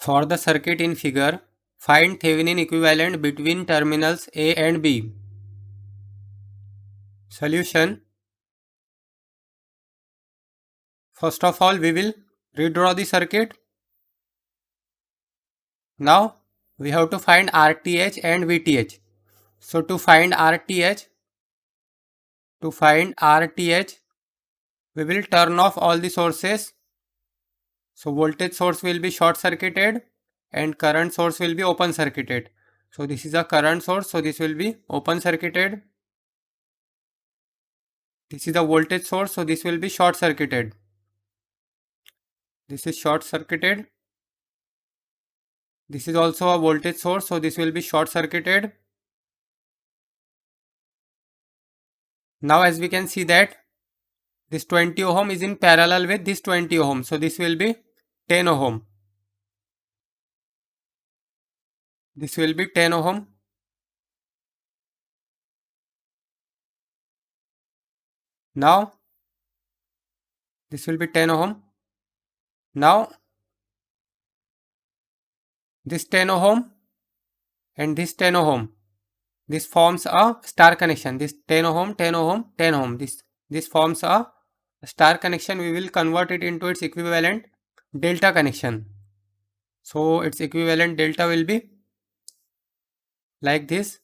For the circuit in figure, find Thevenin equivalent between terminals A and B. Solution. First of all, we will redraw the circuit. Now, we have to find RTH and VTH. So to find RTH, we will turn off all the sources. So voltage source will be short circuited and current source will be open circuited. So this is a current source, so this will be open circuited. This is a voltage source, so this will be short circuited. This is short circuited. This is also a voltage source, so this will be short circuited. Now as we can see that this 20 ohm is in parallel with this 20 ohm, so this will be 10 ohm. This will be 10 ohm. Now this will be 10 ohm. Now this 10 ohm and this 10 ohm, this forms a star connection. This 10 ohm, 10 ohm, 10 ohm. This forms a star connection. We will convert it into its equivalent delta connection. So its equivalent delta will be like this.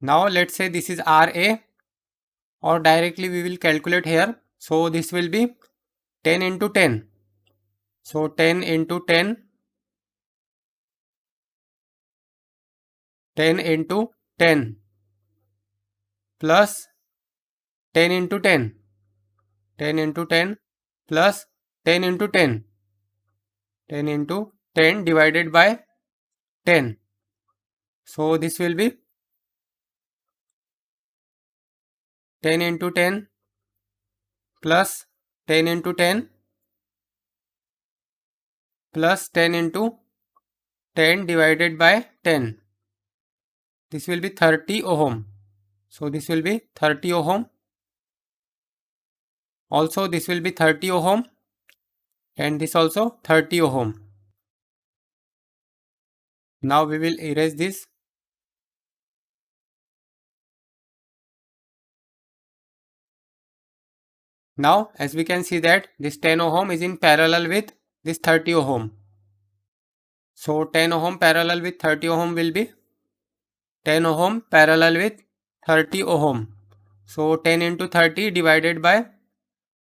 Now let's say this is RA, or directly we will calculate here. So this will be 10 into 10. So 10 into 10, 10 into 10 plus 10 into 10, 10 into 10 plus 10 into 10, 10 into 10 divided by 10. So this will be 10 into 10 plus 10 into 10 plus 10 into 10 divided by 10. This will be 30 ohm. So this will be 30 ohm. Also this will be 30 ohm and this also 30 ohm. Now we will erase this. Now as we can see that this 10 ohm is in parallel with this 30 ohm. So 10 ohm parallel with 30 ohm will be 10 ohm parallel with 30 ohm. So 10 into 30 divided by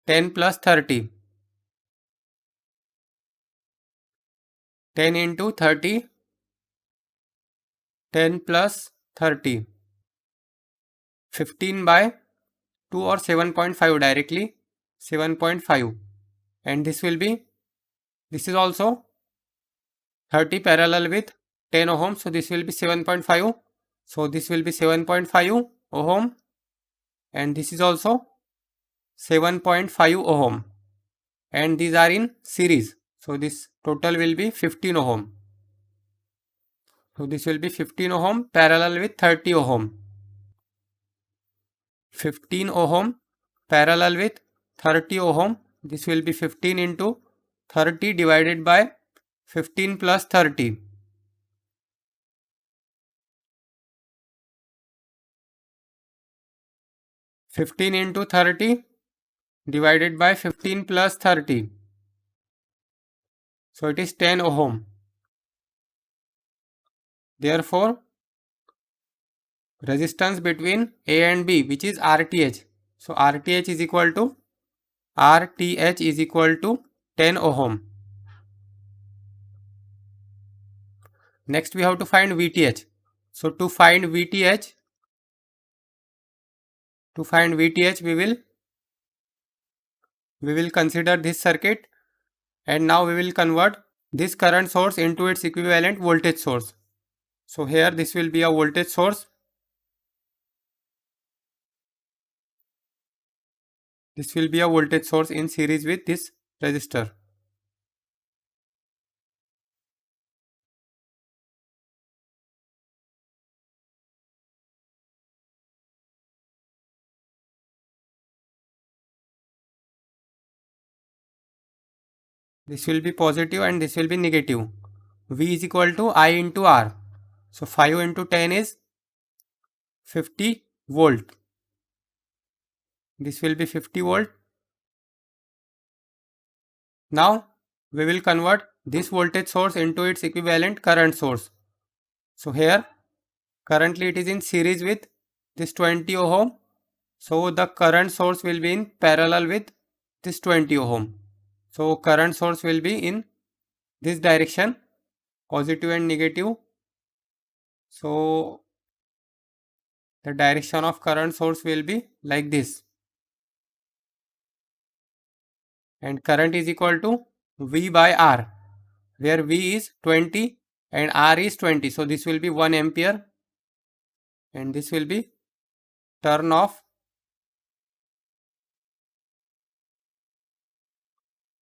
10 plus 30. 10 into 30, 10 plus 30. 15 by 2 or 7.5 directly, 7.5. And this will be, this is also 30 parallel with 10 ohm. So this will be 7.5. So this will be 7.5 ohm. And this is also 7.5 ohm. And these are in series. So this total will be 15 ohm. So this will be 15 ohm parallel with 30 ohm. 15 ohm parallel with 30 ohm. This will be 15 into 30 divided by 15 plus 30. 15 into 30 divided by 15 plus 30. So it is 10 ohm. Therefore, resistance between A and B, which is RTH. So RTH is equal to 10 ohm. Next we have to find VTH. So to find VTH, we will consider this circuit, and now we will convert this current source into its equivalent voltage source. So here this will be a voltage source, This will be a voltage source in series with this resistor. This will be positive and this will be negative. V is equal to I into R. So 5 into 10 is 50 volt. This will be 50 volt. Now we will convert this voltage source into its equivalent current source. So here currently it is in series with this 20 ohm. So the current source will be in parallel with this 20 ohm. So current source will be in this direction, positive and negative. So the direction of current source will be like this. And current is equal to V by R, where V is 20 and R is 20. So this will be 1 ampere and this will be turn off.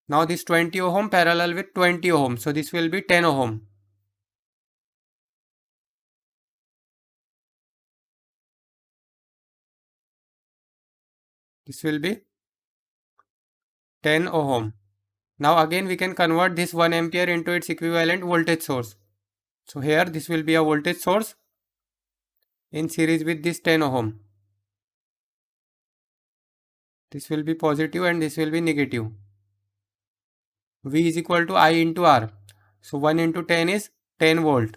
Now this 20 ohm parallel with 20 ohm. So this will be 10 ohm. This will be 10 ohm. Now again we can convert this 1 ampere into its equivalent voltage source. So here this will be a voltage source in series with this 10 ohm. This will be positive and this will be negative. V is equal to I into R. So 1 into 10 is 10 volt.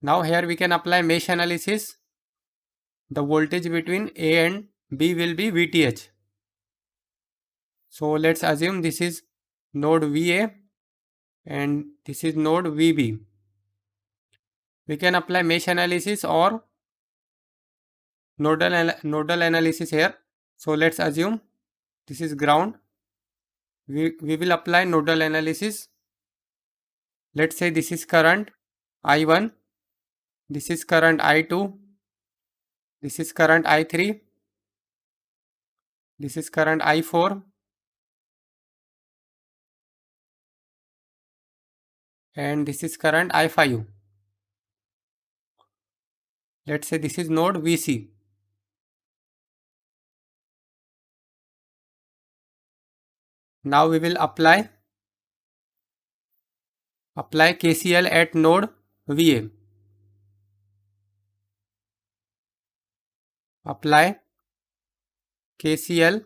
Now here we can apply mesh analysis. The voltage between A and B will be VTH. So let's assume this is node VA and this is node VB. We can apply mesh analysis or nodal analysis here. So let's assume this is ground. We will apply nodal analysis. Let's say this is current I1, this is current I2, this is current I3, this is current I4, and this is current I5. Let's say this is node VC. Now we will apply KCL at node VA. Apply KCL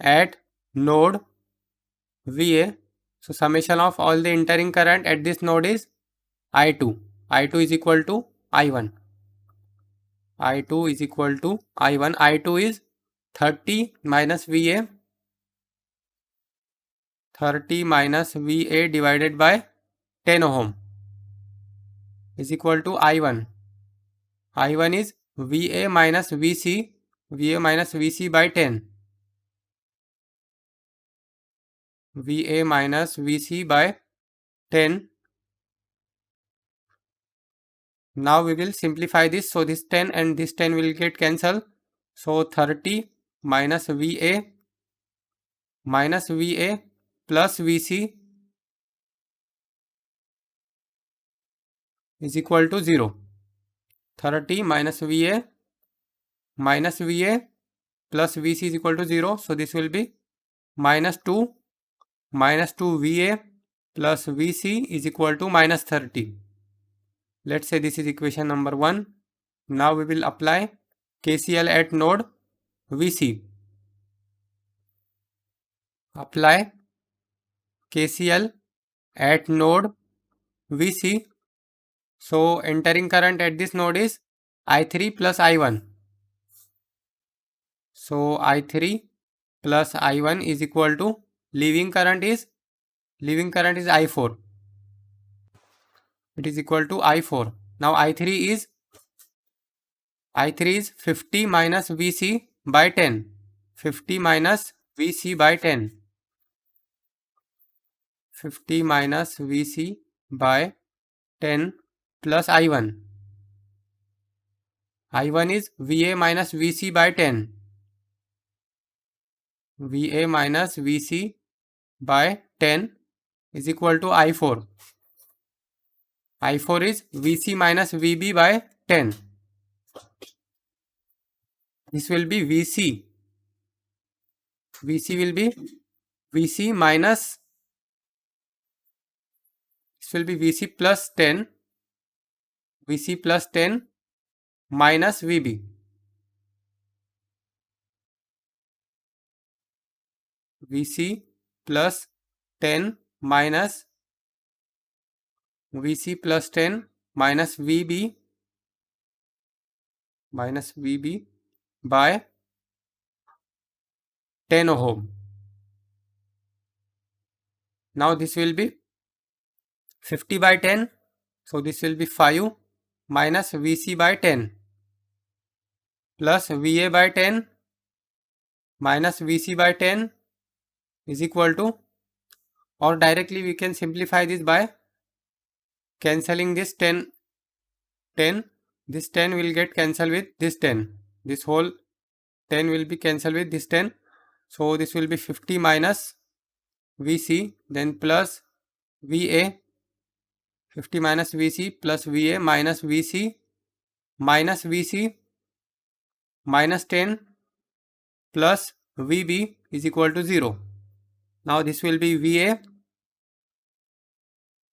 at node VA. So summation of all the entering current at this node is I2. I2 is equal to I1. I2 is equal to I1. I2 is 30 minus VA. 30 minus VA divided by 10 ohm is equal to I1. I1 is VA minus VC. VA minus VC by 10. VA minus VC by 10. Now we will simplify this. So this 10 and this 10 will get cancelled. So 30 minus VA plus VC is equal to 0. 30 minus VA plus VC is equal to 0. So this will be minus 2 VA plus VC is equal to minus 30. Let's say this is equation number 1. Now we will apply KCL at node VC. Apply KCL at node VC. So entering current at this node is I3 plus I1. So I3 plus I1 is equal to leaving current is I4. It is equal to I4. Now I3 is 50 minus VC by 10. 50 minus VC by 10. 50 minus VC by 10 plus I1. I1 is VA minus VC by 10. VA minus VC by 10 is equal to I4. I4 is VC minus VB by 10. This will be VC. VC will be VC minus, this will be VC plus 10. VC plus 10 minus VB. VC plus 10 minus VC plus 10 minus VB by 10 ohm. Now this will be 50 by 10. So this will be 5 minus VC by 10 plus VA by 10 minus VC by 10 is equal to, or directly we can simplify this by cancelling this 10. This 10 will get cancelled with this 10. This whole 10 will be cancelled with this 10. So this will be 50 minus VC, then plus VA. 50 minus VC plus VA minus VC minus 10 plus VB is equal to 0. Now this will be VA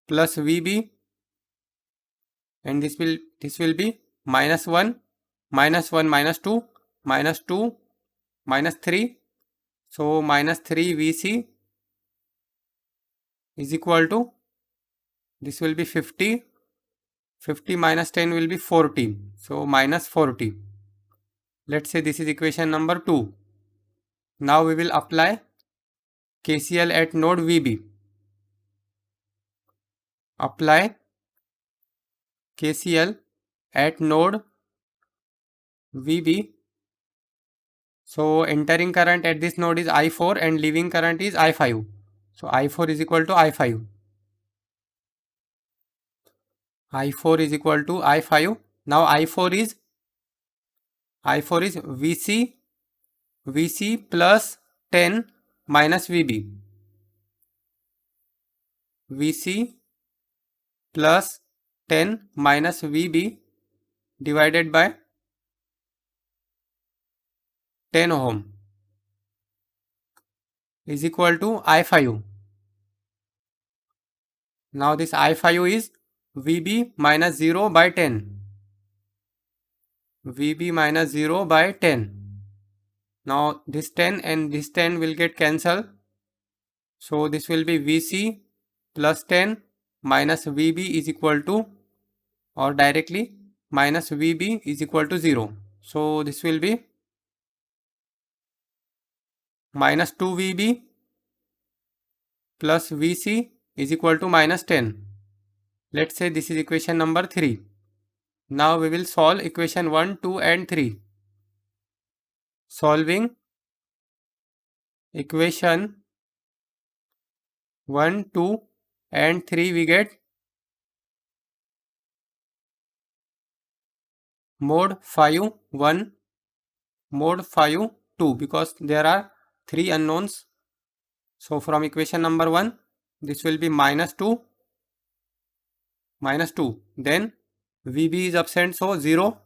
plus VB, and this will be minus 1 minus 2 minus 3. So minus 3 VC is equal to, this will be 50. 50 minus 10 will be 40. So minus 40. Let's say this is equation number 2. Now we will apply KCL at node VB. Apply KCL at node VB. So entering current at this node is I4 and leaving current is I5. So I4 is equal to I5. I4 is equal to I5. Now I4 is VC plus 10 minus VB. VC plus 10 minus VB divided by 10 ohm is equal to I5. Now this I5 is VB minus 0 by 10. VB minus 0 by 10. Now this 10 and this 10 will get cancelled. So this will be VC plus 10 minus VB is equal to, or directly minus VB is equal to 0. So this will be minus 2 VB plus VC is equal to minus 10. Let's say this is equation number 3. Now we will solve equation 1, 2 and 3. Solving equation 1, 2 and 3, we get mod 5 1, mod 5 2, because there are 3 unknowns. So from equation number 1, this will be minus 2, then VB is absent, so 0,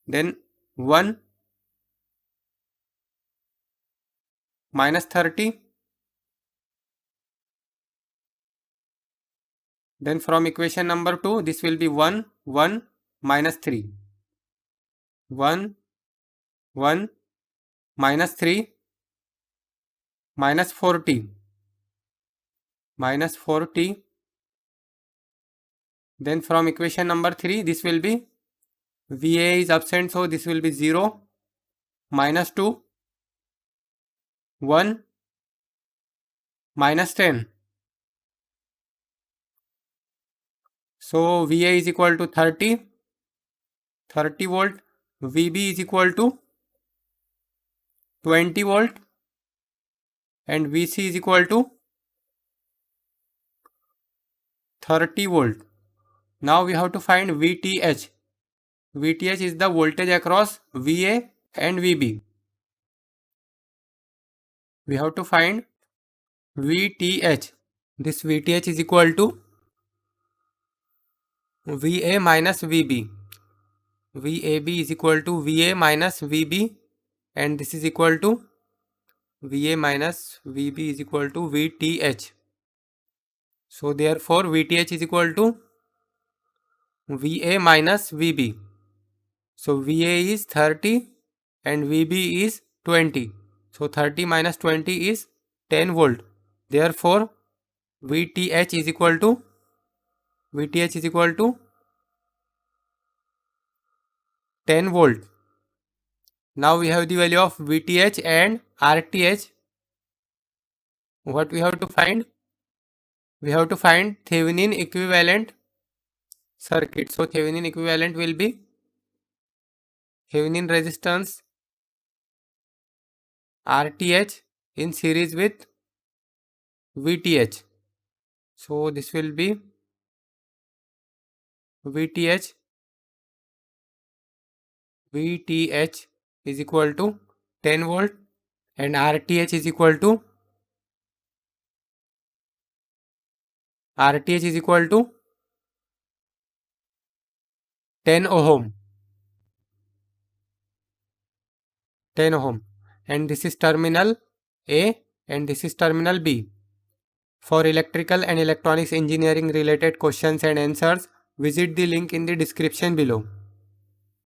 then 1, minus 30, then from equation number 2, this will be 1, 1, minus 3, 1, 1, minus 3, minus 40, then from equation number 3, this will be, VA is absent, so this will be 0, minus 2, 1, minus 10. So VA is equal to 30 volt, VB is equal to 20 volt and VC is equal to 30 volt. Now we have to find VTH. VTH is the voltage across VA and VB. We have to find VTH. This VTH is equal to VA minus VB. VAB is equal to VA minus VB, and this is equal to VA minus VB is equal to VTH. So therefore VTH is equal to VA minus VB. So VA is 30 and VB is 20. So 30 minus 20 is 10 volt. Therefore VTH is equal to 10 volt. Now we have the value of VTH and RTH. What we have to find? We have to find Thevenin equivalent circuit. So Thevenin equivalent will be Thevenin resistance RTH in series with VTH. So this will be VTH is equal to 10 volt and RTH is equal to 10 ohm. 10 ohm, and this is terminal A and this is terminal B. For electrical and electronics engineering related questions and answers, visit the link in the description below.